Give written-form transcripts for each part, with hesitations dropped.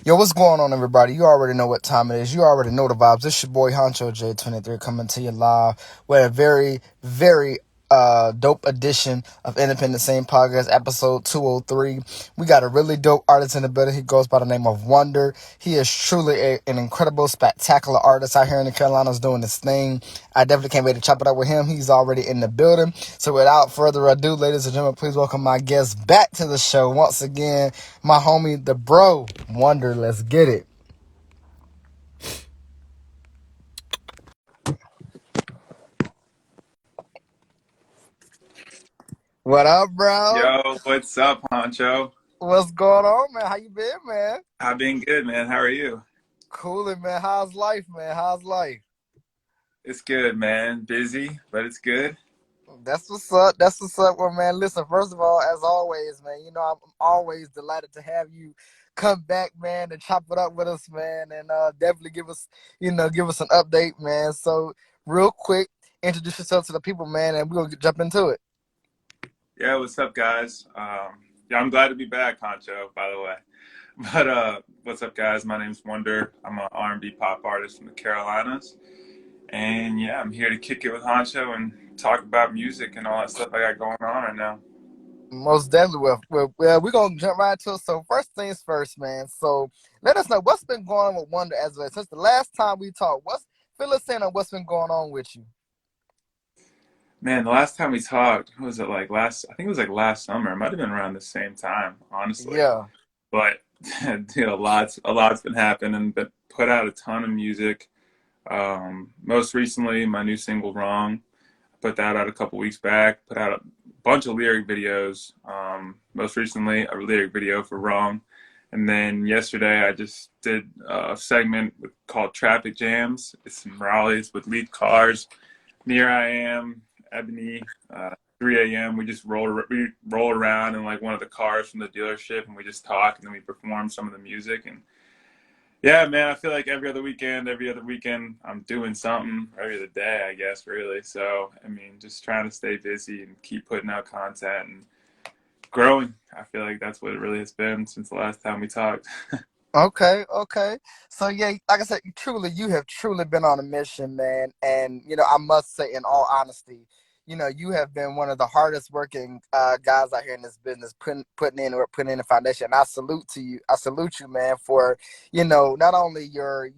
Yo, what's going on, everybody? You already know what time it is. You already know the vibes. It's your boy Honcho J23 coming to you live with a very dope edition of Independent Scene Podcast, episode 203. We got a really dope artist in the building. He goes by the name of WONDR. He is truly an incredible, spectacular artist out here in the Carolinas doing his thing. I definitely can't wait to chop it up with him. He's already in the building. So without further ado, ladies and gentlemen, please welcome my guest back to the show once again, my homie, the bro, WONDR. Let's get it. What up, bro? Yo, what's up, Honcho? What's going on, man? How you been, man? I've been good, man. How are you? Coolin', man. How's life, man? How's life? It's good, man. Busy, but it's good. That's what's up. That's what's up, well, man. Listen, first of all, as always, man, I'm always delighted to have you come back, man, and chop it up with us, man, and definitely give us an update, man. So, real quick, introduce yourself to the people, man, and we'll jump into it. Yeah, what's up, guys? Yeah, I'm glad to be back, Honcho, by the way. But what's up, guys? My name's WONDR. I'm an R&B pop artist from the Carolinas. And yeah, I'm here to kick it with Honcho and talk about music and all that stuff I got going on right now. Most definitely. Well, we're gonna jump right to it. So first things first, man. So let us know what's been going on with WONDR as well. Since the last time we talked. Fill us in on what's been going on with you. Man, the last time we talked, what was it like I think it was like last summer. It might have been around the same time, honestly. Yeah. But a lot's been happening. But put out a ton of music. Most recently, my new single "Wrong." Put that out a couple weeks back. Put out a bunch of lyric videos. Most recently, a lyric video for "Wrong," and then yesterday I just did a segment called "Traffic Jams." It's in Raleigh. It's with Lead Cars. Near I am, Ebony. 3 a.m. We roll around in like one of the cars from the dealership, and we just talk, and then we perform some of the music. And yeah, man, I feel like every other weekend, I'm doing something. Every other day, I guess, really. So I mean, just trying to stay busy and keep putting out content and growing. I feel like that's what it really has been since the last time we talked. Okay, okay. So yeah, like I said, you have truly been on a mission, man. And I must say, in all honesty, you have been one of the hardest working guys out here in this business, putting in the foundation. And I salute to you. I salute you, man, for not only your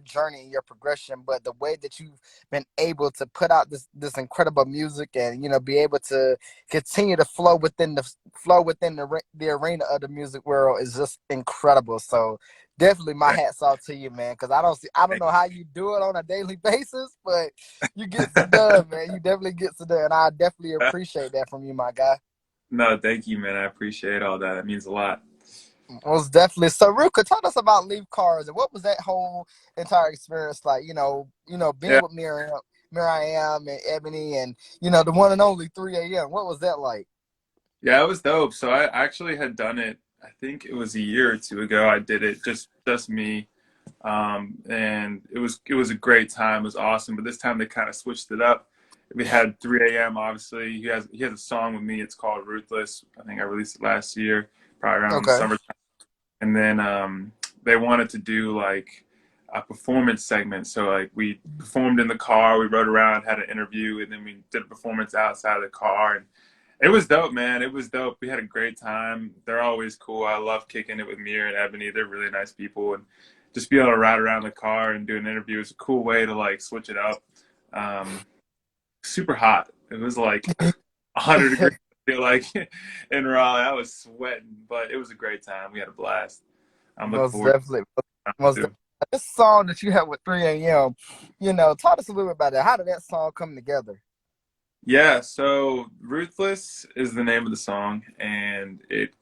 journey and your progression, but the way that you've been able to put out this incredible music, and be able to continue to flow within the arena of the music world is just incredible. So definitely my hats off to you, man, because I don't know how you do it on a daily basis, but you get it done, man. You definitely get it done, and I definitely appreciate that from you, my guy. No, thank you, man. I appreciate all that. It means a lot. Most definitely. So real quick, tell us about Leave Cars and what was that whole entire experience like, being Yeah, with Miriam and Ebony, and the one and only 3 a.m. What was that like? yeah, it was dope. So I actually had done it. I think it was a year or two ago. I did it just me, and it was a great time. It was awesome. But this time they kind of switched it up. We had 3 a.m. Obviously, he has a song with me. It's called "Ruthless." I think I released it last year, probably around the Okay. summer. And then they wanted to do like a performance segment. So like we performed in the car, we rode around, had an interview, and then we did a performance outside of the car. And it was dope, man. It was dope. We had a great time. They're always cool. I love kicking it with Mir and Ebony. They're really nice people, and just be able to ride around the car and do an interview is a cool way to like switch it up. Um, Super hot. It was like 100 degrees. I feel like in Raleigh, I was sweating, but it was a great time. We had a blast. I'm looking Most forward definitely. Most to. definitely. This song that you have with 3 a.m., talk us a little bit about that. How did that song come together? Yeah, so Ruthless is the name of the song, and it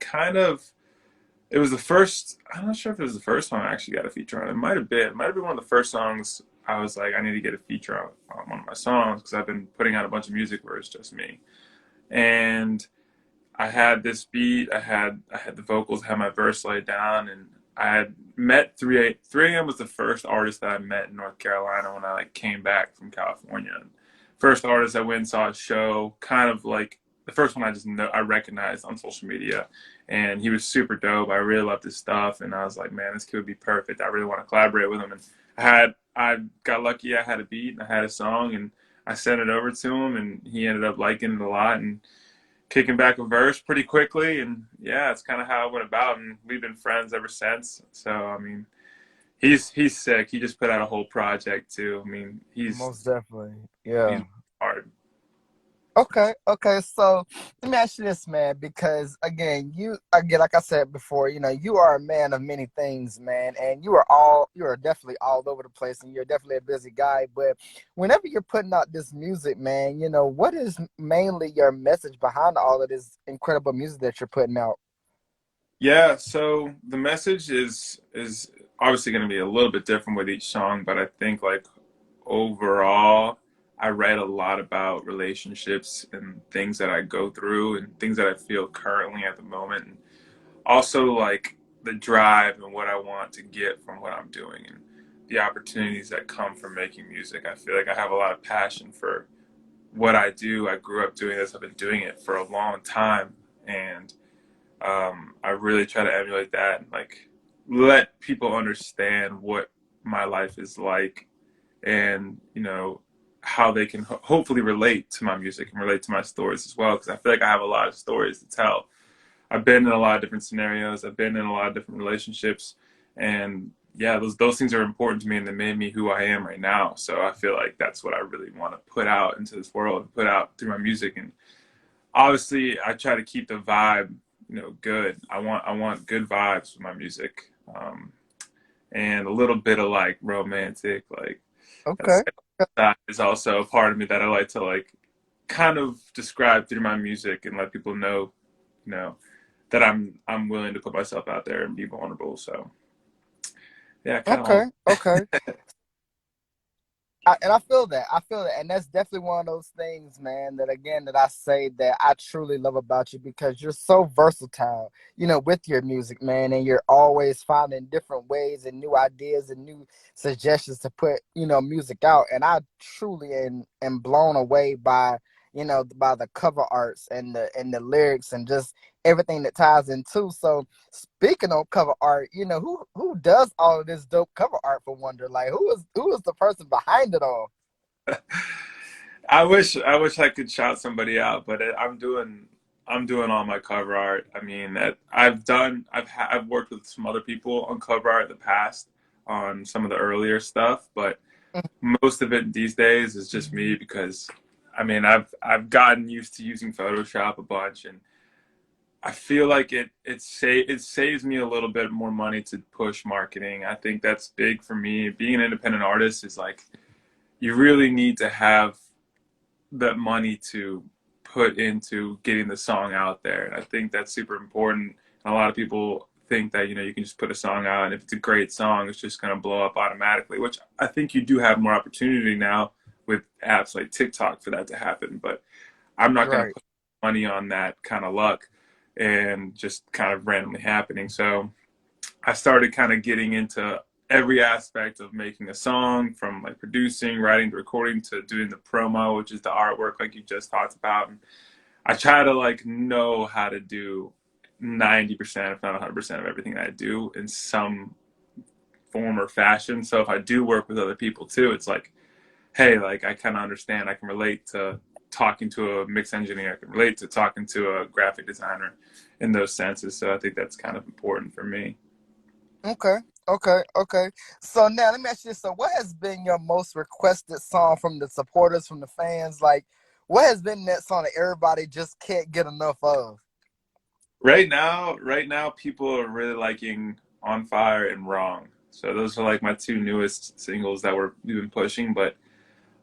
was the first. I'm not sure if it was the first song I actually got a feature on. It might have been. It might have been one of the first songs I was like, I need to get a feature on one of my songs because I've been putting out a bunch of music where it's just me. And I had this beat, I had the vocals, had my verse laid down, and I had met 3 a.m. was the first artist that I met in North Carolina when I like came back from California. And first artist I went and saw a show, kind of like the first one I just know I recognized on social media, and he was super dope. I really loved his stuff, and I was like, man, this kid would be perfect. I really want to collaborate with him. And I got lucky. I had a beat, and I had a song, and I sent it over to him, and he ended up liking it a lot and kicking back a verse pretty quickly. And yeah, it's kind of how it went about, and we've been friends ever since. So I mean, he's sick. He just put out a whole project too. I mean, Most definitely. he's Yeah. hard. Okay, okay. So let me ask you this, man, because again, like I said before, you are a man of many things, man, and you are definitely all over the place, and you're definitely a busy guy. But whenever you're putting out this music, man, what is mainly your message behind all of this incredible music that you're putting out? Yeah, so the message is obviously going to be a little bit different with each song, but I think like overall, I write a lot about relationships and things that I go through and things that I feel currently at the moment, and also like the drive and what I want to get from what I'm doing and the opportunities that come from making music. I feel like I have a lot of passion for what I do. I grew up doing this. I've been doing it for a long time, and I really try to emulate that and like let people understand what my life is like, and how they can hopefully relate to my music and relate to my stories as well, because I feel like I have a lot of stories to tell. I've been in a lot of different scenarios. I've been in a lot of different relationships, and yeah, those things are important to me, and they made me who I am right now. So I feel like that's what I really want to put out into this world and put out through my music. And obviously, I try to keep the vibe, good. I want good vibes with my music, and a little bit of like romantic, like Okay. that's that is also a part of me that I like to like kind of describe through my music and let people know, you know, that I'm willing to put myself out there and be vulnerable. So yeah, kind of Okay. all. Okay. And I feel that, and that's definitely one of those things, man. That again, that I say that I truly love about you because you're so versatile, with your music, man, and you're always finding different ways and new ideas and new suggestions to put, music out. And I truly am blown away by, by the cover arts and the lyrics and just everything that ties into. So speaking of cover art, who does all of this dope cover art for Wonder? Like who is the person behind it all? I wish I could shout somebody out, but I'm doing all my cover art. I mean, I've worked with some other people on cover art in the past on some of the earlier stuff, but most of it these days is just me because I mean, I've gotten used to using Photoshop a bunch, and I feel like it saves me a little bit more money to push marketing. I think that's big for me. Being an independent artist is like you really need to have that money to put into getting the song out there. And I think that's super important. And a lot of people think that, you can just put a song out and if it's a great song, it's just going to blow up automatically, which I think you do have more opportunity now with apps like TikTok for that to happen. But I'm not going to Right. put money on that kind of luck and just kind of randomly happening. So I started kind of getting into every aspect of making a song, from like producing, writing, to recording, to doing the promo, which is the artwork like you just talked about. And I try to like know how to do 90%, if not 100% of everything that I do in some form or fashion. So if I do work with other people too, it's like, hey, like I kind of understand, I can relate to talking to a mix engineer, I can relate to talking to a graphic designer in those senses. So I think that's kind of important for me. Okay. Okay. Okay. So now let me ask you this. So what has been your most requested song from the supporters, from the fans? Like what has been that song that everybody just can't get enough of? Right now, people are really liking "On Fire" and "Wrong." So those are like my two newest singles that we've been pushing. But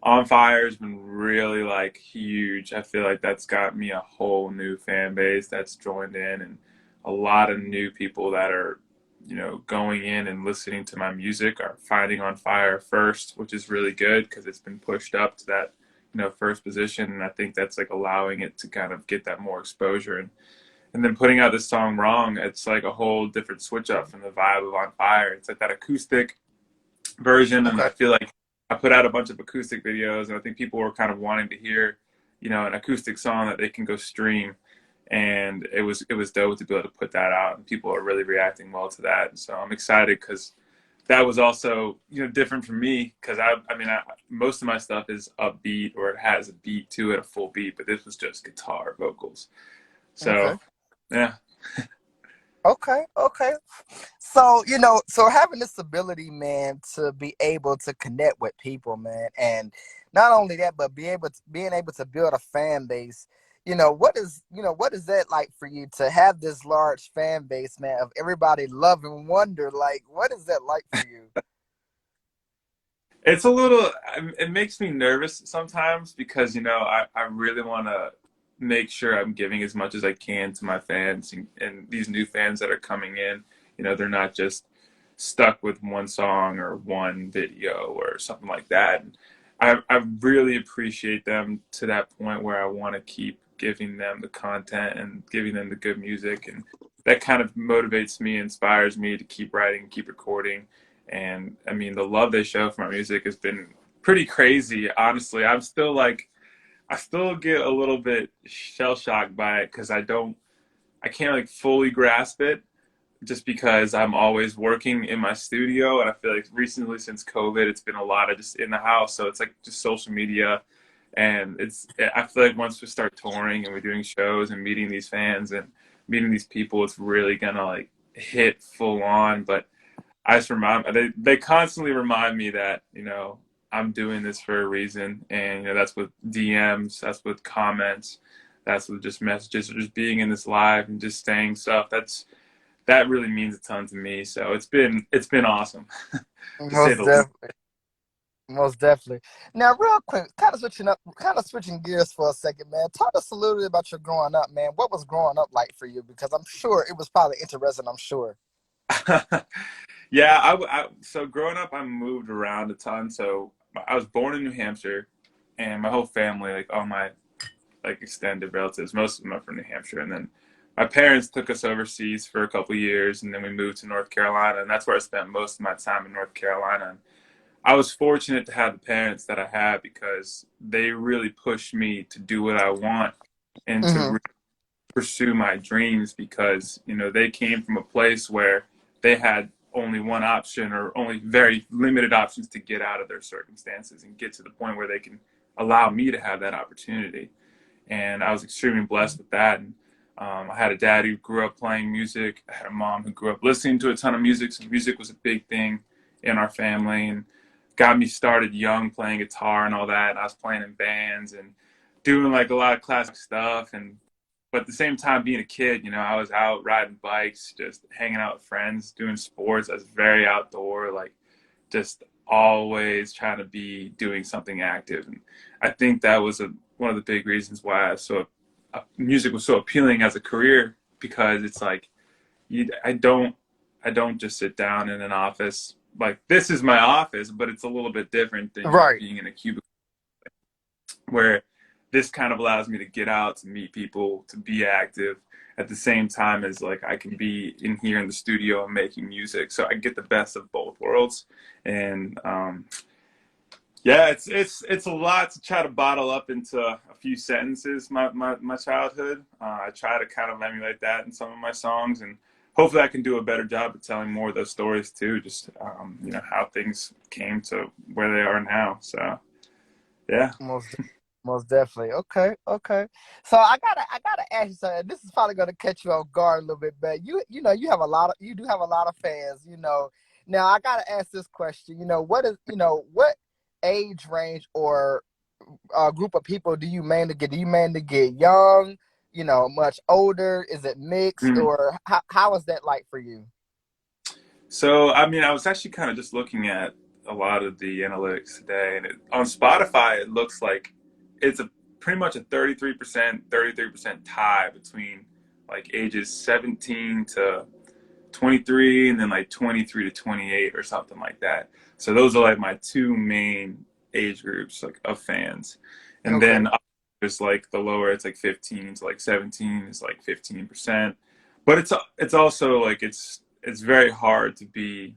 "On Fire" has been really like huge. I feel like that's got me a whole new fan base that's joined in, and a lot of new people that are, going in and listening to my music are finding "On Fire" first, which is really good because it's been pushed up to that, first position, and I think that's like allowing it to kind of get that more exposure. And then putting out this song "Wrong," it's like a whole different switch up from the vibe of "On Fire." It's like that acoustic version, and Okay. I feel like I put out a bunch of acoustic videos, and I think people were kind of wanting to hear, an acoustic song that they can go stream. and it was dope to be able to put that out, and people are really reacting well to that. And so I'm excited because that was also different for me because most of my stuff is upbeat or it has a beat to it, a full beat, but this was just guitar vocals. Okay. So yeah. Okay. Okay. So, so having this ability, man, to be able to connect with people, man, and not only that, but being able to build a fan base, what is that like for you to have this large fan base, man, of everybody loving Wonder? Like, what is that like for you? It's a little, it makes me nervous sometimes because, I really want to make sure I'm giving as much as I can to my fans and these new fans that are coming in. They're not just stuck with one song or one video or something like that. And I really appreciate them to that point where I want to keep giving them the content and giving them the good music. And that kind of motivates me, inspires me to keep writing, keep recording. And I mean, the love they show for my music has been pretty crazy. Honestly, I still get a little bit shell shocked by it because I can't like fully grasp it just because I'm always working in my studio. And I feel like recently since COVID, it's been a lot of just in the house. So it's like just social media. And I feel like once we start touring and we're doing shows and meeting these fans and meeting these people, it's really gonna like hit full on. But I just they constantly remind me that I'm doing this for a reason, and that's with DMs, that's with comments, that's with just messages, or just being in this live and just saying stuff. That really means a ton to me. So it's been awesome, to say Most the least. definitely. Most definitely. Now, real quick, kind of switching gears for a second, man. Talk us a little bit about your growing up, man. What was growing up like for you? Because I'm sure it was probably interesting. I'm sure. Yeah, so growing up, I moved around a ton. So I was born in New Hampshire, and my whole family, like all my like extended relatives. Most of them are from New Hampshire, and then my parents took us overseas for a couple of years, and then we moved to North Carolina, and that's where I spent most of my time in North Carolina. And I was fortunate to have the parents that I had because they really pushed me to do what I want and to Hmm. pursue my dreams because they came from a place where they had only one option or only very limited options to get out of their circumstances and get to the point where they can allow me to have that opportunity, and I was extremely blessed with that. And I had a dad who grew up playing music. I had a mom who grew up listening to a ton of music. So music was a big thing in our family, and got me started young playing guitar and all that. And I was playing in bands and doing like a lot of classic stuff. And but at the same time, being a kid, I was out riding bikes, just hanging out with friends, doing sports. I was very outdoor, like just always trying to be doing something active. And I think that was one of the big reasons why music was so appealing as a career because it's like you, I don't just sit down in an office. Like this is my office, but it's a little bit different than Right. being in a cubicle where this kind of allows me to get out, to meet people, to be active at the same time as like I can be in here in the studio and making music. So I get the best of both worlds. And yeah, it's a lot to try to bottle up into a few sentences. My childhood. I try to kind of emulate that in some of my songs, and hopefully I can do a better job of telling more of those stories too. Just how things came to where they are now. So yeah. Most Most definitely. Okay, okay. So I gotta ask you something. This is probably gonna catch you off guard a little bit, but you do have a lot of fans. Now I gotta ask this question. What age range or group of people do you mainly get? Do you mainly get young? Much older? Is it mixed, Mm. or how is that like for you? So I mean, I was actually kind of just looking at a lot of the analytics today, and on Spotify, it looks like it's a pretty much a 33% tie between like ages 17 to 23 and then like 23 to 28 or something like that. So those are like my two main age groups like of fans. And then Okay. there's like the lower, it's like 15 to like 17 is like 15%. But it's also like it's very hard to be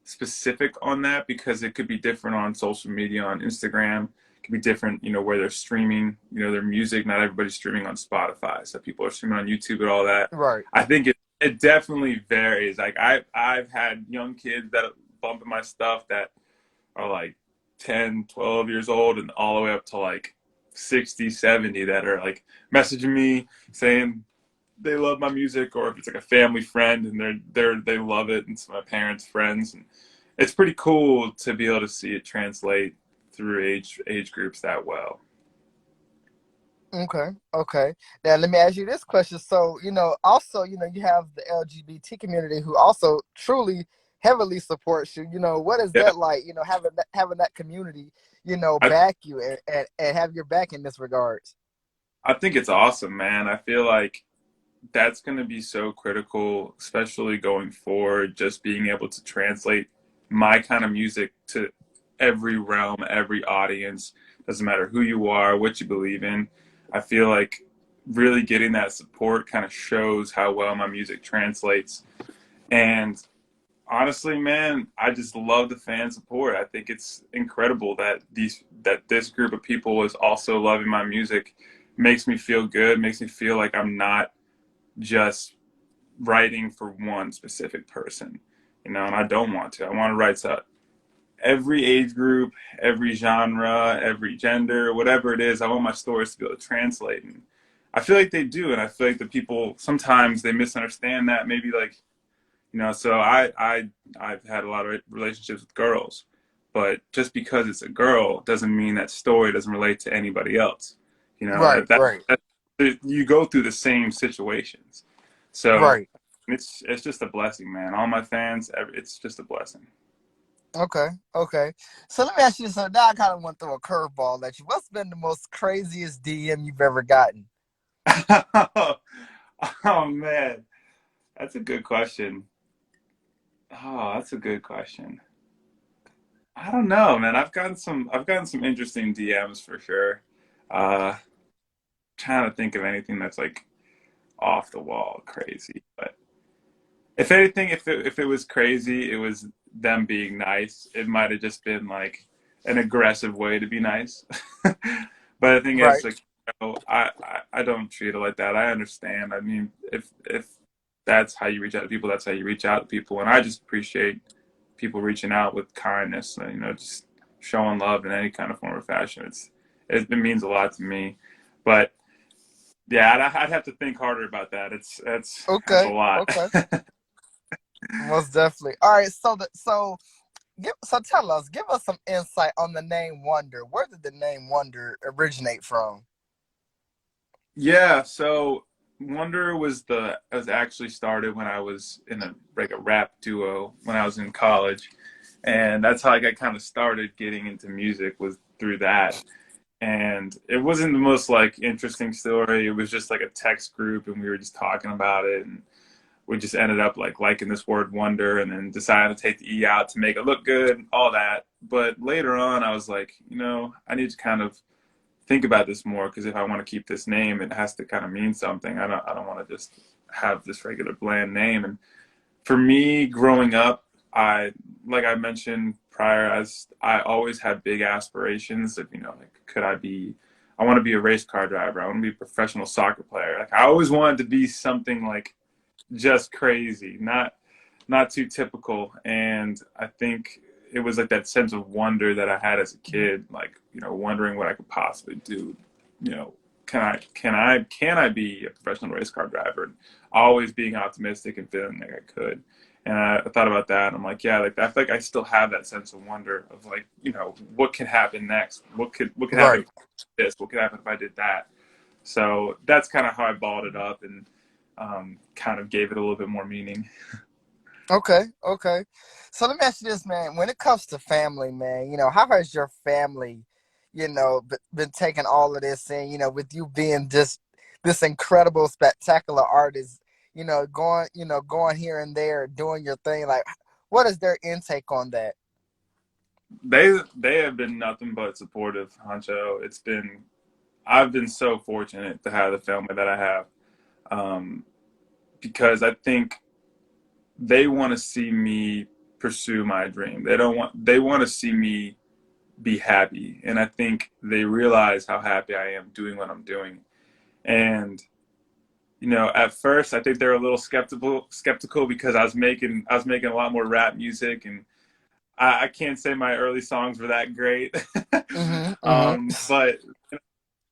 specific on that because it could be different on social media. On Instagram could be different, where they're streaming, their music. Not everybody's streaming on Spotify, so people are streaming on YouTube and all that. Right. I think it definitely varies. Like I've had young kids that bump in my stuff that are like 10, 12 years old, and all the way up to like 60, 70 that are like messaging me saying they love my music, or if it's like a family friend and they love it, and it's my parents' friends, and it's pretty cool to be able to see it translate through age groups that well. Okay. Okay. Now let me ask you this question. So, also, you have the LGBT community who also truly heavily supports you. What is Yeah, that like, having that community, I back you and have your back in this regards? I think it's awesome, man. I feel like that's going to be so critical, especially going forward, just being able to translate my kind of music to every realm, every audience. Doesn't matter who you are, what you believe in. I feel like really getting that support kind of shows how well my music translates. And honestly, man, I just love the fan support. I think it's incredible that this group of people is also loving my music. Makes me feel good, makes me feel like I'm not just writing for one specific person, and I don't want to. I want to write to every age group, every genre, every gender, whatever it is. I want my stories to be able to translate. And I feel like they do. And I feel like the people, sometimes they misunderstand that. Maybe like, so I've had a lot of relationships with girls, but just because it's a girl doesn't mean that story doesn't relate to anybody else. Right, right, That you go through the same situations. So right. it's just a blessing, man. All my fans, it's just a blessing. Okay, okay. So let me ask you this. So now I kind of went through a curveball at you. What's been the most craziest DM you've ever gotten? Oh man, that's a good question. Oh, that's a good question. I don't know, man. I've gotten some interesting DMs for sure. Uh, Trying to think of anything that's like off the wall crazy. But if anything, if it was crazy, it was them being nice. It might have just been like an aggressive way to be nice. But the thing is, Right, like, I don't treat it like that. I understand. I mean, if that's how you reach out to people, that's how you reach out to people, and I just appreciate people reaching out with kindness. And, just showing love in any kind of form or fashion. It means a lot to me. But yeah, I'd have to think harder about that. That's a okay, lot. okay. Most definitely. All right, so tell us, give us some insight on the name Wonder. Where did the name Wonder originate from? Yeah, so Wonder was actually started when I was in a rap duo when I was in college, and that's how I got kind of started getting into music was through that. And it wasn't the most like interesting story. It was just like a text group, and we were just talking about it, and we just ended up like liking this word wonder, and then decided to take the e out to make it look good, all that. But later on, I was like, I need to kind of think about this more, because if I want to keep this name, it has to kind of mean something. I don't want to just have this regular bland name. And for me, growing up, I like I mentioned prior, as I always had big aspirations of, like, I want to be a race car driver. I want to be a professional soccer player. Like, I always wanted to be something like just crazy, not too typical. And I think it was like that sense of wonder that I had as a kid, like, wondering what I could possibly do. You know, can I be a professional race car driver? And always being optimistic and feeling like I could. And I thought about that, and I'm like, yeah, like I feel like I still have that sense of wonder of, like, what could happen next? What could happen Right. if I did this? What could happen if I did that? So that's kind of how I balled it up, and kind of gave it a little bit more meaning. Okay, okay. So let me ask you this, man. When it comes to family, man, how has your family, been taking all of this in, with you being just this incredible, spectacular artist, going here and there, doing your thing. Like, what is their intake on that? They have been nothing but supportive, Honcho. I've been so fortunate to have the family that I have, um, because I think they want to see me pursue my dream. They want to see me be happy. And I think they realize how happy I am doing what I'm doing. And at first I think they're a little skeptical because I was making a lot more rap music, and I can't say my early songs were that great. Mm-hmm. Mm-hmm. But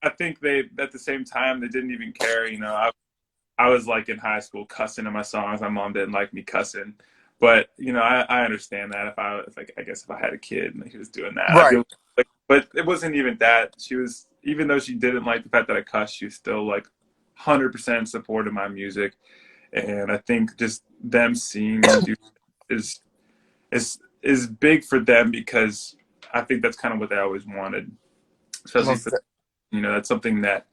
I think they at the same time they didn't even care. I was like in high school cussing in my songs. My mom didn't like me cussing, but I understand that if like I guess if I had a kid and he was doing that, I'd be Right. like, but it wasn't even that. She was, even though she didn't like the fact that I cussed, she was still like 100% supported my music, and I think just them seeing me do is is big for them because I think that's kind of what they always wanted, especially Most for that's something that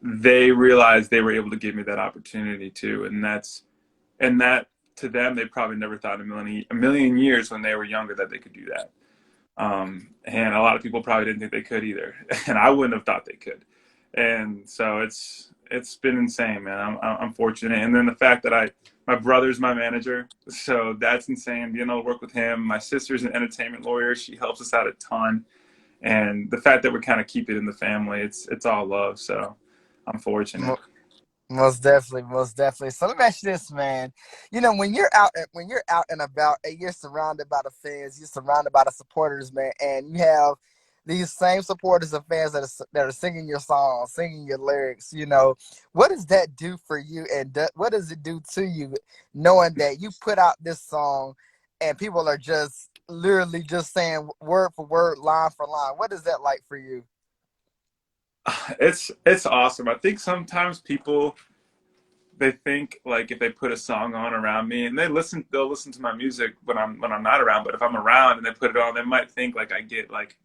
they realized they were able to give me that opportunity to, and that to them they probably never thought a million years when they were younger that they could do that. And a lot of people probably didn't think they could either, and I wouldn't have thought they could. And so it's been insane, man. I'm fortunate, and then the fact that my brother's my manager, so that's insane. Being able to work with him. My sister's an entertainment lawyer; she helps us out a ton, and the fact that we kind of keep it in the family, it's all love. So I'm fortunate. mo- Most definitely, most definitely. So let me ask you this, man. When you're out and about, and you're surrounded by the fans, you're surrounded by the supporters, man, and you have these same supporters and fans that are singing your songs, singing your lyrics. What does that do for you, and what does it do to you, knowing that you put out this song, and people are just literally just saying word for word, line for line? What is that like for you? It's awesome. I think sometimes people they think like if they put a song on around me and they'll listen to my music when I'm not around, but if I'm around and they put it on, they might think like I get like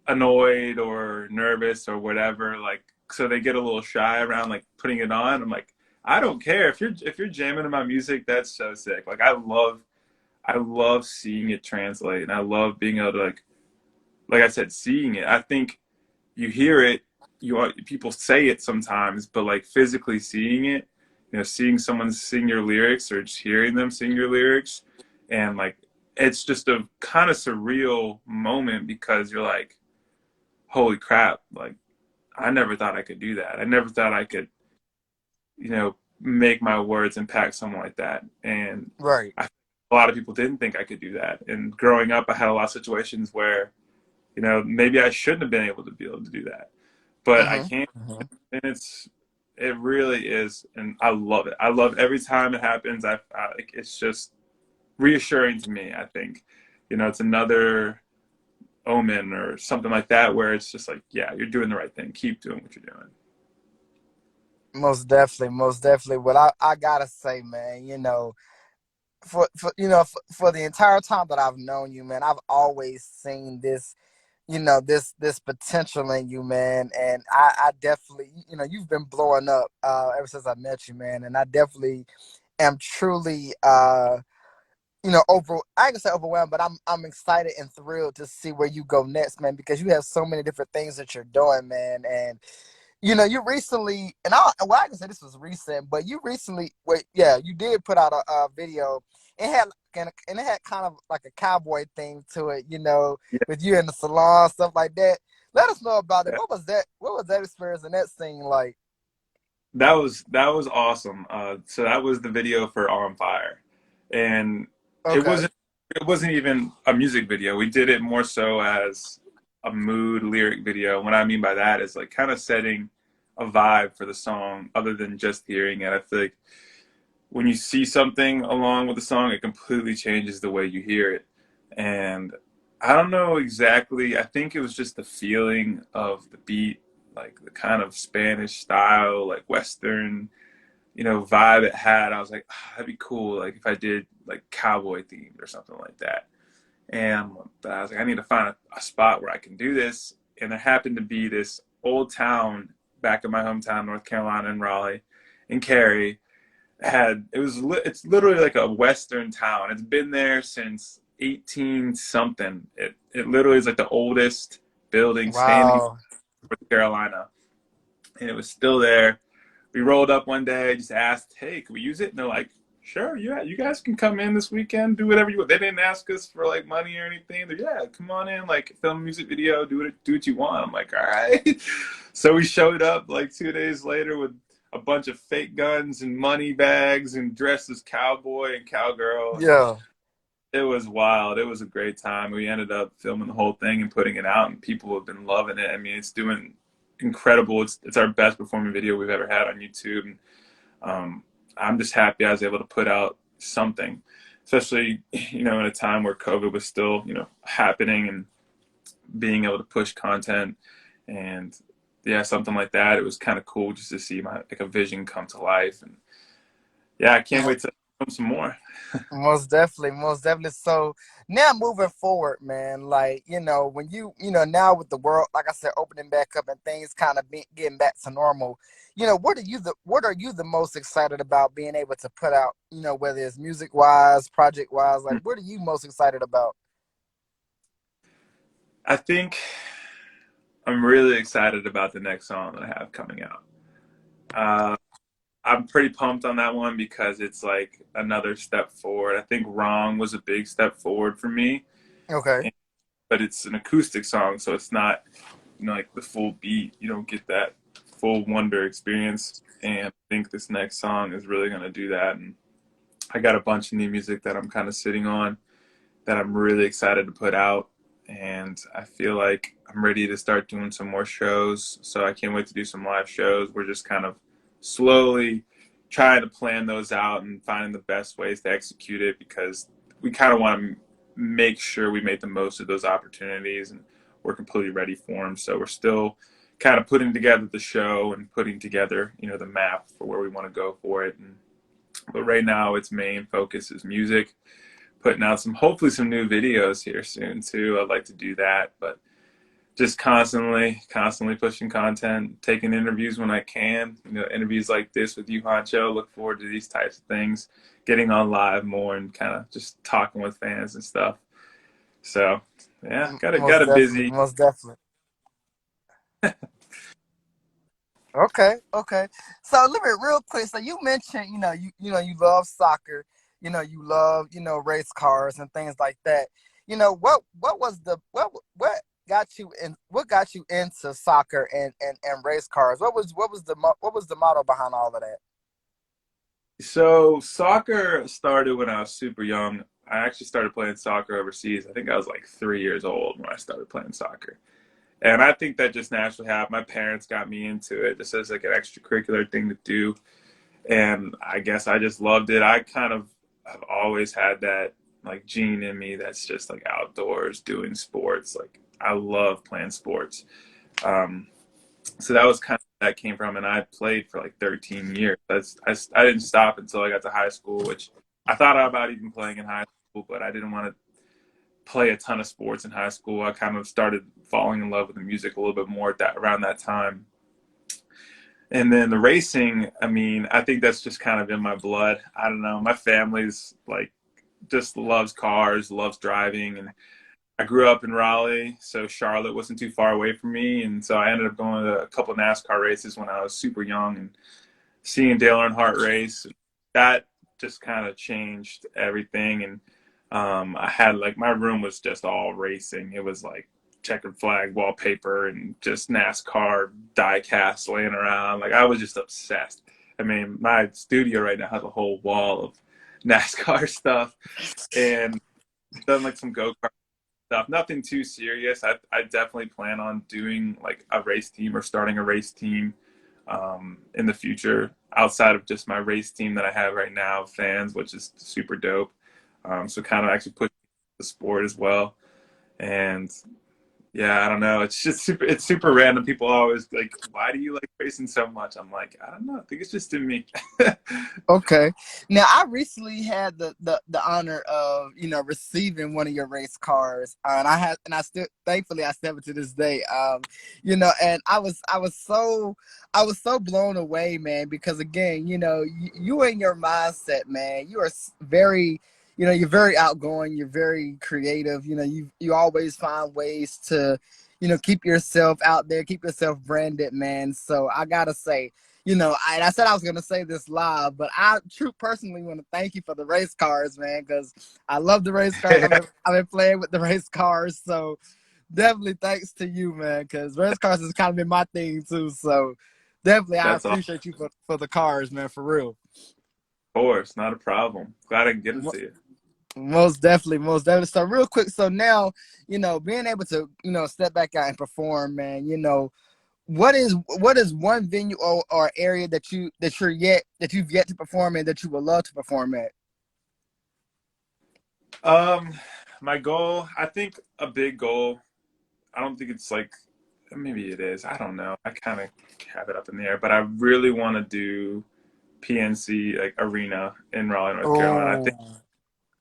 annoyed or nervous or whatever, like so they get a little shy around like putting it on. I'm like, I don't care if you're jamming to my music, that's so sick. Like I love seeing it translate, and I love being able to like I said, seeing it. I think you hear it, people say it sometimes, but like physically seeing it, seeing someone sing your lyrics or just hearing them sing your lyrics, and like it's just a kind of surreal moment because you're like, holy crap, like I never thought I could do that. I never thought I could, make my words impact someone like that. And Right. a lot of people didn't think I could do that. And growing up, I had a lot of situations where, maybe I shouldn't have been able to do that, but I Mm-hmm. can. Mm-hmm. And it really is, and I love it. I love every time it happens. Like it's just reassuring to me. I think, it's another omen or something like that where it's just like, yeah, you're doing the right thing. Keep doing what you're doing. Most definitely, most definitely. What I gotta say, man, for the entire time that I've known you, man, I've always seen this potential in you, man, and I definitely, you've been blowing up ever since I met you, man, and I definitely am truly, I ain't gonna say overwhelmed, but I'm excited and thrilled to see where you go next, man, because you have so many different things that you're doing, man, and you recently, I can say this was recent, but you recently, wait, yeah, you did put out a video. It had and it had kind of like a cowboy theme to it, Yeah, with you in the salon, stuff like that. Let us know about it. yeah. What was that? What was that experience and that scene like? That was awesome. So that was the video for On Fire, and it Okay. wasn't it wasn't even a music video. We did it more so as a mood lyric video. What I mean by that is like kind of setting a vibe for the song, other than just hearing it. I feel like when you see something along with the song, it completely changes the way you hear it. And I don't know exactly. I think it was just the feeling of the beat, like the kind of Spanish style, like Western, vibe it had. I was like, "Ah, that'd be cool. Like if I did like cowboy themed or something like that." And I was like, I need to find a spot where I can do this. And there happened to be this old town back in my hometown, North Carolina, in Raleigh, in Cary, it's literally like a western town. It's been there since 18 something. It literally is like the oldest building standing in Wow. North Carolina, and it was still there. We rolled up one day, just asked, "Hey, can we use it?" And they're like, sure, yeah, you guys can come in this weekend, do whatever you want. They didn't ask us for like money or anything. They're, yeah, come on in, like film a music video, do what you want. I'm like, all right. So we showed up like 2 days later with a bunch of fake guns and money bags and dressed as cowboy and cowgirl, and Yeah. it was wild. It was a great time. We ended up filming the whole thing and putting it out, and people have been loving it. I mean, it's doing incredible. It's our best performing video we've ever had on YouTube. And um, I'm just happy I was able to put out something, especially in a time where COVID was still happening, and being able to push content and yeah, something like that. It was kind of cool just to see my like a vision come to life, and yeah, I can't wait to film some more. Most definitely, most definitely. So now moving forward, man, like, when now with the world, like I said, opening back up and things kind of getting back to normal, what are you the most excited about being able to put out, whether it's music wise, project wise, like what are you most excited about? I think I'm really excited about the next song that I have coming out. Uh, I'm pretty pumped on that one because it's like another step forward. I think Wrong was a big step forward for me, Okay. but it's an acoustic song, so it's not like the full beat. You don't get that full WONDR experience, and I think this next song is really going to do that. And I got a bunch of new music that I'm kind of sitting on that I'm really excited to put out, and I feel like I'm ready to start doing some more shows. So I can't wait to do some live shows. We're just kind of slowly trying to plan those out and finding the best ways to execute it, because we kind of want to make sure we make the most of those opportunities and we're completely ready for them. So we're still kind of putting together the show and putting together, the map for where we want to go for it. But right now, its main focus is music, putting out hopefully some new videos here soon too. I'd like to do that, but just constantly pushing content, taking interviews when I can. Interviews like this with you, Honcho. Look forward to these types of things, getting on live more and kind of just talking with fans and stuff. So yeah, got Most a definitely, busy. most definitely. Okay, okay. So let me real quick. So you mentioned, you love soccer, you love, race cars and things like that. What was what got you into soccer and race cars? What was the motto behind all of that? So soccer started when I was super young. I actually started playing soccer overseas. I think I was like 3 years old when I started playing soccer. And I think that just naturally happened. My parents got me into it just as like an extracurricular thing to do. And I guess I just loved it. I kind of have always had that like gene in me that's just like outdoors doing sports. Like I love playing sports. Um, so that was kind of where that came from. And I played for like 13 years. I didn't stop until I got to high school, which I thought about even playing in high school, but I didn't want to play a ton of sports in high school. I kind of started falling in love with the music a little bit more at that around that time. And then the racing, I mean, I think that's just kind of in my blood. I don't know. My family's like just loves cars, loves driving, and I grew up in Raleigh, so Charlotte wasn't too far away from me, and so I ended up going to a couple of NASCAR races when I was super young, and seeing Dale Earnhardt race, that just kind of changed everything. And I had like my room was just all racing. It was like checkered flag wallpaper and just NASCAR die casts laying around. Like I was just obsessed. I mean, my studio right now has a whole wall of NASCAR stuff and done like some go kart stuff. Nothing too serious. I definitely plan on doing like a race team or starting a race team in the future outside of just my race team that I have right now, fans, which is super dope. So kind of actually push the sport as well. And yeah, I don't know. It's super random. People always like, why do you like racing so much? I'm like, I don't know. I think it's just in me. Okay. Now I recently had the honor of receiving one of your race cars, and I still thankfully I still have it to this day. And I was so blown away, man, because again, you in your mindset, man, you are very. You're very outgoing. You're very creative. You always find ways to, keep yourself out there, keep yourself branded, man. So I gotta say, I said I was gonna say this live, but I true personally want to thank you for the race cars, man, because I love the race cars. I've been playing with the race cars, so definitely thanks to you, man, because race cars has kind of been my thing too. So definitely, I That's all. Of appreciate you for the cars, man, for real. course, not a problem. Glad I can get them to you. Most definitely, most definitely. So real quick, so now being able to step back out and perform, man. What is one venue or area that you've yet to perform in that you would love to perform at? Um, my goal, I think a big goal. I don't think it's like maybe it is. I don't know. I kind of have it up in the air, but I really want to do PNC like arena in Raleigh, North Carolina. I think Oh,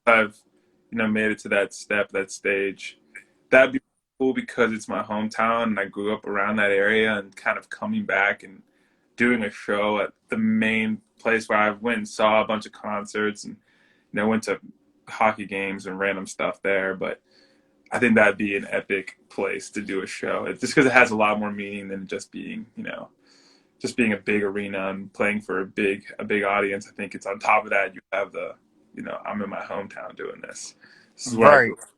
I've made it to that step, that stage. That'd be cool because it's my hometown and I grew up around that area and kind of coming back and doing a show at the main place where I went and saw a bunch of concerts and went to hockey games and random stuff there. But I think that'd be an epic place to do a show. It's just because it has a lot more meaning than just being just being a big arena and playing for a big audience. I think it's on top of that you have the I'm in my hometown doing this. This is where I right. grew up.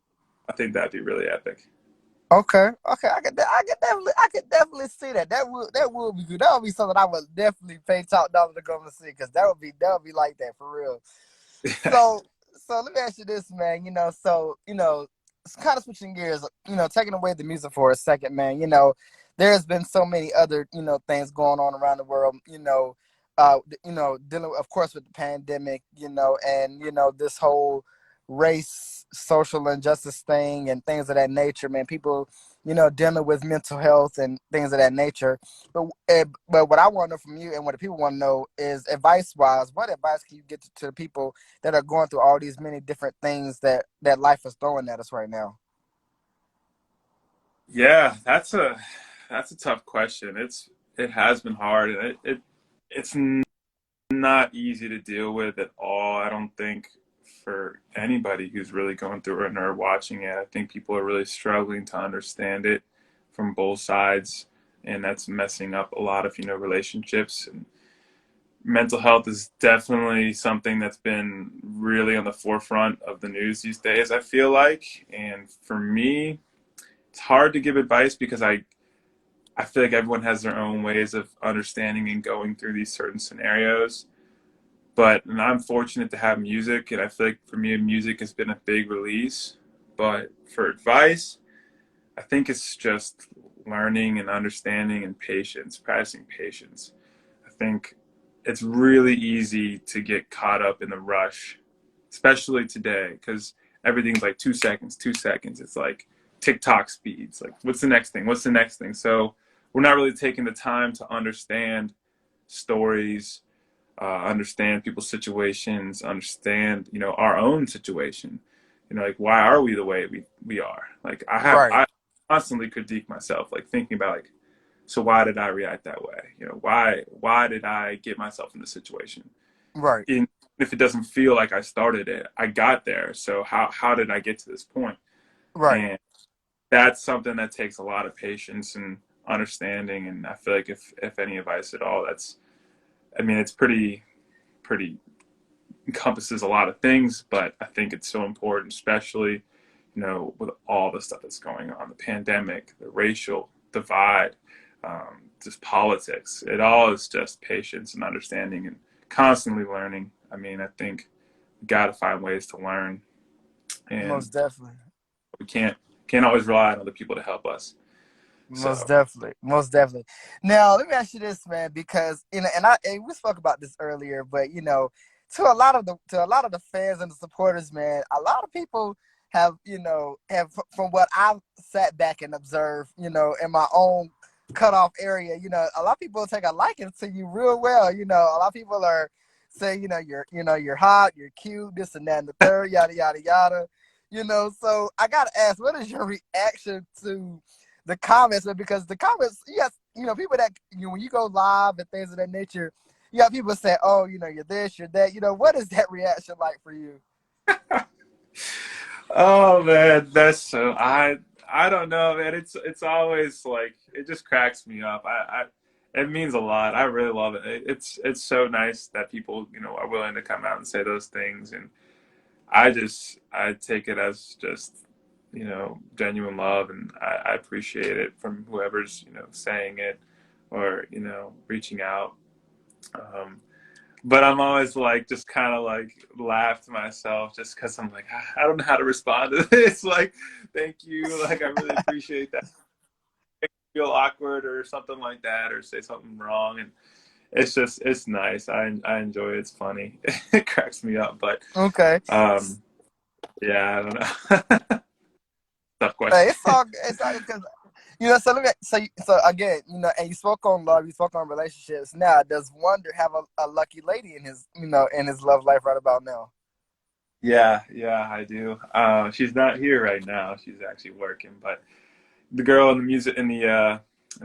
I think that'd be really epic. Okay. Okay. I could definitely see that. That would be good. That would be something I would definitely pay top dollar to go and see because that would be like that for real. So so let me ask you this, man. It's kind of switching gears. Taking away the music for a second, man. There's been so many other things going on around the world. Dealing of course with the pandemic. And this whole race, social injustice thing, and things of that nature. Man, people dealing with mental health and things of that nature. But what I want to know from you and what the people want to know is advice wise, what advice can you get to the people that are going through all these many different things that life is throwing at us right now? Yeah, that's a tough question. It has been hard and it's not easy to deal with at all. I don't think for anybody who's really going through it or watching it. I think people are really struggling to understand it from both sides, and that's messing up a lot of relationships. And mental health is definitely something that's been really on the forefront of the news these days. I feel like, and for me, it's hard to give advice because I feel like everyone has their own ways of understanding and going through these certain scenarios. And I'm fortunate to have music, and I feel like for me, music has been a big release. But for advice, I think it's just learning and understanding and patience, practicing patience. I think it's really easy to get caught up in the rush, especially today, because everything's like 2 seconds, 2 seconds. It's like TikTok speeds. Like, what's the next thing? What's the next thing? So we're not really taking the time to understand stories, understand people's situations, understand our own situation. Like why are we the way we are? Like Right, I constantly critique myself, like thinking about like so why did I react that way? Why did I get myself in this situation? right, In, if it doesn't feel like I started it, I got there. So how did I get to this point? right, And that's something that takes a lot of patience and understanding. And I feel like if any advice at all, that's I mean it's pretty encompasses a lot of things, but I think it's so important, especially, with all the stuff that's going on, the pandemic, the racial divide, just politics. It all is just patience and understanding and constantly learning. I mean, I think we got to find ways to learn, and most definitely. we can't always rely on other people to help us. Most So definitely, most definitely. Now, let me ask you this, man, because and we spoke about this earlier, but to a lot of the fans and the supporters, man, a lot of people have from what I've sat back and observed, in my own cutoff area, a lot of people take a liking to you real well. A lot of people are saying, you're hot, you're cute, this and that and the third, yada yada yada. So I gotta ask, what is your reaction to the comments? Because the comments, yes, people that when you go live and things of that nature, you got people say, "Oh, you're this, you're that." What is that reaction like for you? oh man, that's I don't know, man. It's always like it just cracks me up. I It means a lot. I really love it. It's so nice that people, are willing to come out and say those things, and I take it as just, genuine love, and I appreciate it from whoever's, saying it or, reaching out. Um, but I'm always like, just kind of like laugh to myself just because I'm like, I don't know how to respond to this. Like, thank you. Like, I really appreciate that. Make me feel awkward or something like that, or say something wrong. And it's nice. I enjoy it. It's funny. It cracks me up. But, Okay. um, yeah, I don't know. Tough Hey, question. it's all because so let me so again, and you spoke on love, you spoke on relationships. Now, does Wonder have a lucky lady in his in his love life right about now? Yeah, I do. She's not here right now. She's actually working, but the girl in the music in the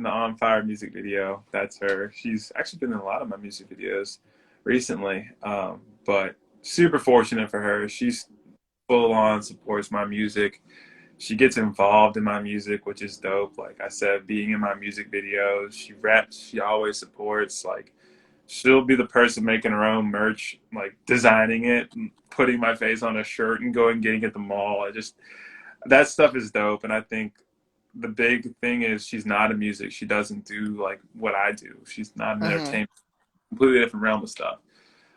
On Fire music video, that's her. She's actually been in a lot of my music videos recently. But super fortunate for her. She's full on supports my music. She gets involved in my music, which is dope. Like I said, being in my music videos, she raps, she always supports. Like she'll be the person making her own merch, like designing it, and putting my face on a shirt and going getting it at the mall. I just that stuff is dope, and I think the big thing is she's not in music. She doesn't do like what I do. She's not in Mm-hmm. entertainment, completely different realm of stuff,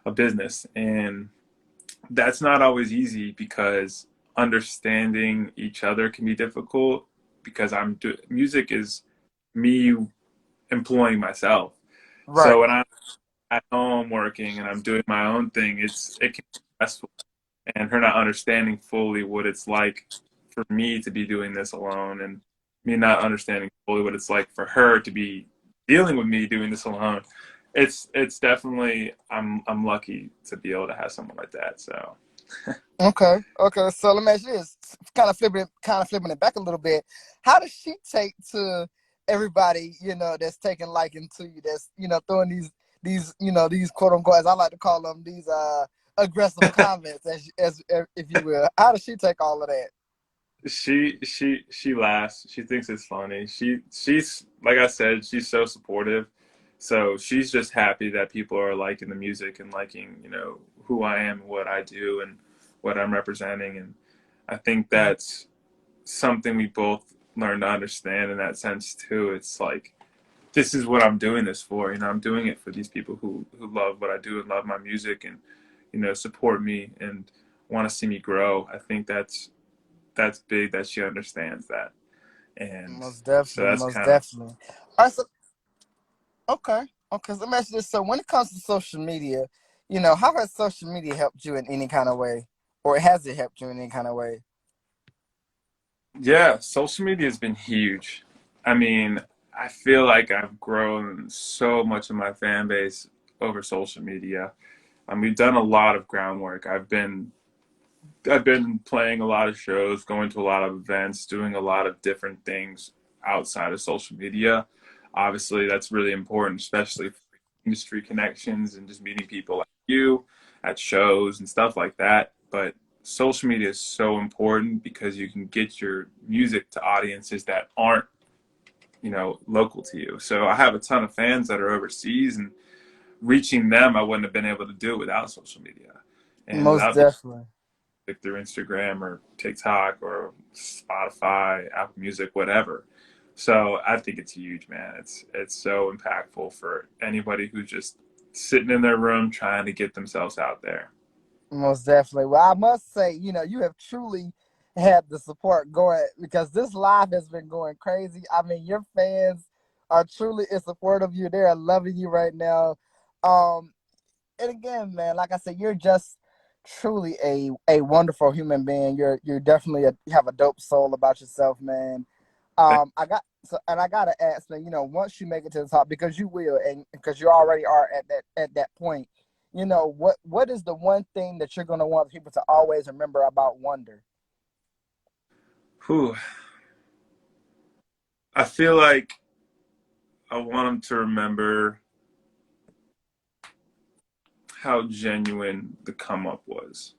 of business, and that's not always easy because understanding each other can be difficult because music is me employing myself. So Right. when I'm at home working and I'm doing my own thing, it can be stressful, and her not understanding fully what it's like for me to be doing this alone, and me not understanding fully what it's like for her to be dealing with me doing this alone. It's definitely I'm lucky to be able to have someone like that. So Okay. Okay. So let me ask you this: kind of flipping it back a little bit. How does she take to everybody that's taking liking to you? That's throwing these these quote unquote, as I like to call them, these aggressive comments, as if you will. How does she take all of that? she laughs. She thinks it's funny. She's like I said, she's so supportive. So she's just happy that people are liking the music and liking, who I am, what I do, and what I'm representing. And I think that's something we both learn to understand in that sense too. It's like this is what I'm doing this for. I'm doing it for these people who love what I do and love my music and support me and want to see me grow. I think that's big that she understands that. And Most so definitely, that's most kind of definitely. All right, so okay, okay. So let me ask you this: so when it comes to social media, how has social media helped you in any kind of way, or has it helped you in any kind of way? yeah, social media has been huge. I mean, I feel like I've grown so much of my fan base over social media. We've done a lot of groundwork. I've been playing a lot of shows, going to a lot of events, doing a lot of different things outside of social media. Obviously, that's really important, especially for industry connections and just meeting people like you at shows and stuff like that. But social media is so important because you can get your music to audiences that aren't, local to you. So I have a ton of fans that are overseas, and reaching them, I wouldn't have been able to do it without social media and Most without being definitely. through Instagram or TikTok or Spotify, Apple Music, whatever. So I think it's huge, man. It's so impactful for anybody who's just sitting in their room trying to get themselves out there. Most definitely. Well, I must say, you have truly had the support going because this live has been going crazy. I mean, your fans are truly in support of you. They are loving you right now. Um, and again, man, like I said, you're just truly a wonderful human being. You're definitely you have a dope soul about yourself, man. I gotta ask, man. Once you make it to the top, because you will, and because you already are at that point. What is the one thing that you're gonna want people to always remember about Wonder? Whew. I feel like I want them to remember how genuine the come up was.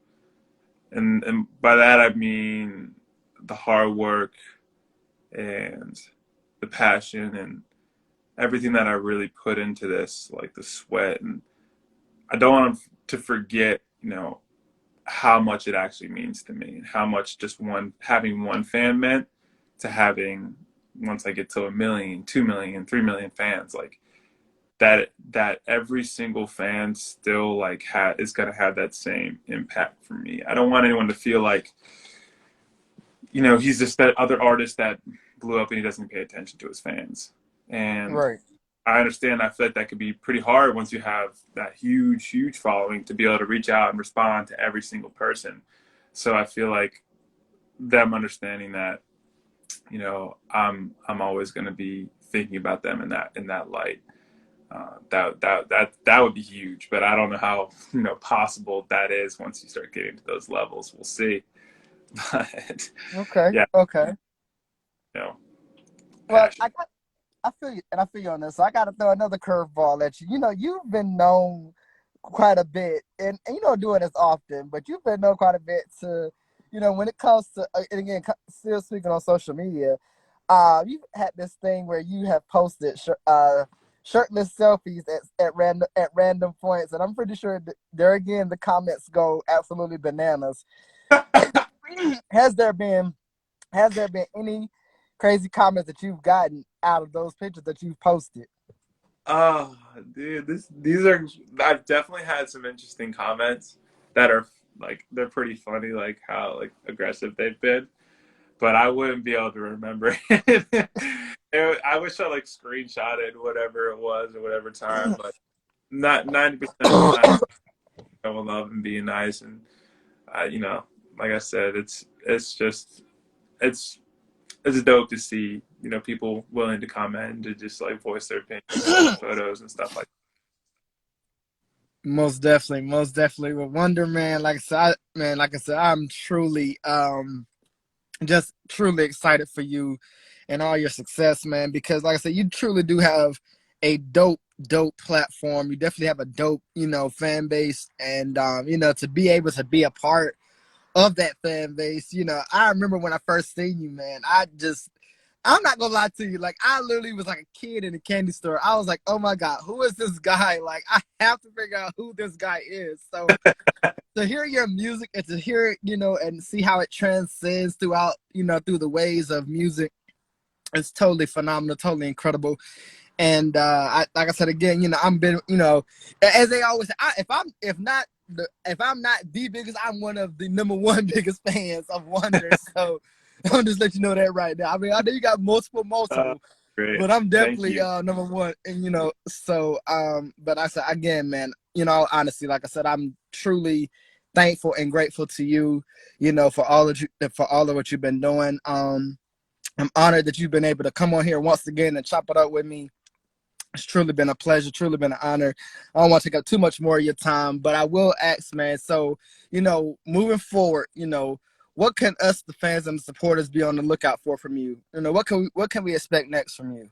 And by that I mean the hard work and the passion and everything that I really put into this, like the sweat, and I don't want to forget, how much it actually means to me and how much just having one fan meant to having, once I get to 1 million, 2 million, 3 million fans, like that every single fan still like is gonna have that same impact for me. I don't want anyone to feel like, he's just that other artist that blew up and he doesn't pay attention to his fans. And Right. I understand. I feel like that could be pretty hard once you have that huge, huge following to be able to reach out and respond to every single person. So I feel like them understanding that, I'm always going to be thinking about them in that light. That would be huge, but I don't know how possible that is once you start getting to those levels. We'll see. But Okay. yeah, Okay. you know, Well, passion. I feel you, and I feel you on this. So I got to throw another curveball at you. You've been known quite a bit, and you don't do it as often, but you've been known quite a bit to, when it comes to, and again, still speaking on social media, you've had this thing where you have posted shirtless selfies at random points, and I'm pretty sure there again the comments go absolutely bananas. Has there been has there been any crazy comments that you've gotten out of those pictures that you've posted? Oh, dude, these are. I've definitely had some interesting comments that are like they're pretty funny, like how like aggressive they've been. But I wouldn't be able to remember it. I wish I like screenshotted whatever it was or whatever time, but not 90% of the time. I will love and being nice, and like I said, it's just it's it's dope to see people willing to comment and to just like voice their opinions on my photos and stuff like. Most definitely, most definitely. With Wonder Man, like I said, I'm truly, just truly excited for you and all your success, man. Because, like I said, you truly do have a dope platform. You definitely have a dope, fan base, and to be able to be a part of that fan base. I remember when I first seen you, man. I'm not gonna lie to you. Like, I literally was like a kid in a candy store. I was like, oh my God, who is this guy? Like, I have to figure out who this guy is. So to hear your music and to hear it, and see how it transcends throughout, through the ways of music, it's totally phenomenal, totally incredible. And like I said again, I'm been, as they always say, if I'm not the biggest, I'm one of the number one biggest fans of Wonder. So I'm just let you know that right now. I mean, I know you got Uh, multiple, Great, but I'm thank definitely you. number one. And so but I said again, man, honestly, like I said, I'm truly thankful and grateful to you, for all of what you've been doing. I'm honored that you've been able to come on here once again and chop it up with me. It's truly been a pleasure, truly been an honor. I don't want to take up too much more of your time, but I will ask, man. So, moving forward, what can us, the fans and the supporters, be on the lookout for from you? What can we expect next from you?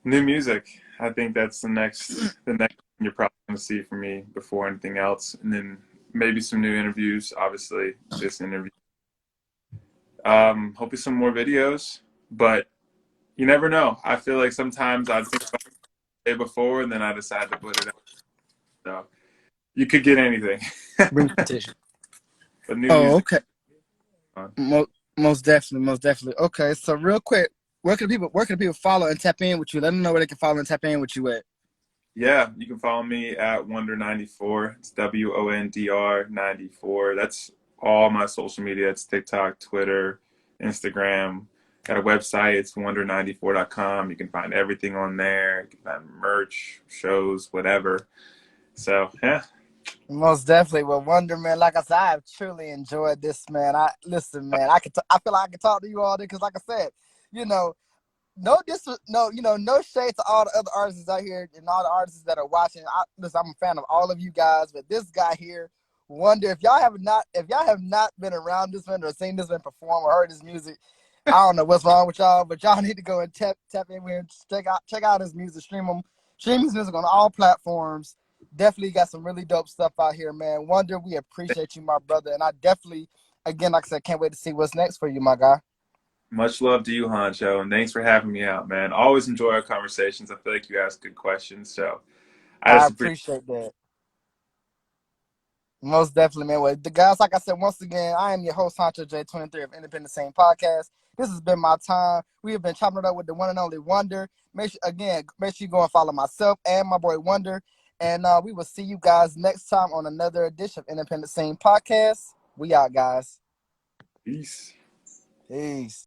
New music. I think that's the next thing you're probably going to see from me before anything else, and then maybe some new interviews. Obviously, this interview. Hopefully some more videos, but you never know. I feel like sometimes I think about it the day before, and then I decide to put it out. So you could get anything, Bring petition. but new Oh, music. okay. Most definitely, most definitely. Okay, so real quick, where can people follow and tap in with you? Let them know where they can follow and tap in with you at. Yeah, you can follow me at Wonder94. It's WONDR 94. That's all my social media. It's TikTok, Twitter, Instagram. Got a website. It's wonder94.com. You can find everything on there. You can find merch, shows, whatever. So, yeah. Most definitely. Well, Wonder Man, like I said, I have truly enjoyed this, man. I listen, man. I feel like I can talk to you all day because, like I said, you know, no shade to all the other artists out here and all the artists that are watching. Listen, I'm a fan of all of you guys, but this guy here, Wonder, if y'all have not been around this man or seen this man perform or heard his music, I don't know what's wrong with y'all, but y'all need to go and tap in with him, check out his music, stream his music on all platforms. Definitely got some really dope stuff out here, man. Wonder, we appreciate you, my brother, and I definitely, again, like I said, can't wait to see what's next for you, my guy. Much love to you, Honcho, and thanks for having me out, man. Always enjoy our conversations. I feel like you ask good questions, so I I just appreciate. appreciate that. Most definitely, man. Well, the guys, like I said, once again, I am your host, Honcho J23 of Independent Scene Podcast. This has been my time. We have been chopping it up with the one and only WONDR. Make sure you go and follow myself and my boy WONDR. And we will see you guys next time on another edition of Independent Scene Podcast. We out, guys. Peace. Peace.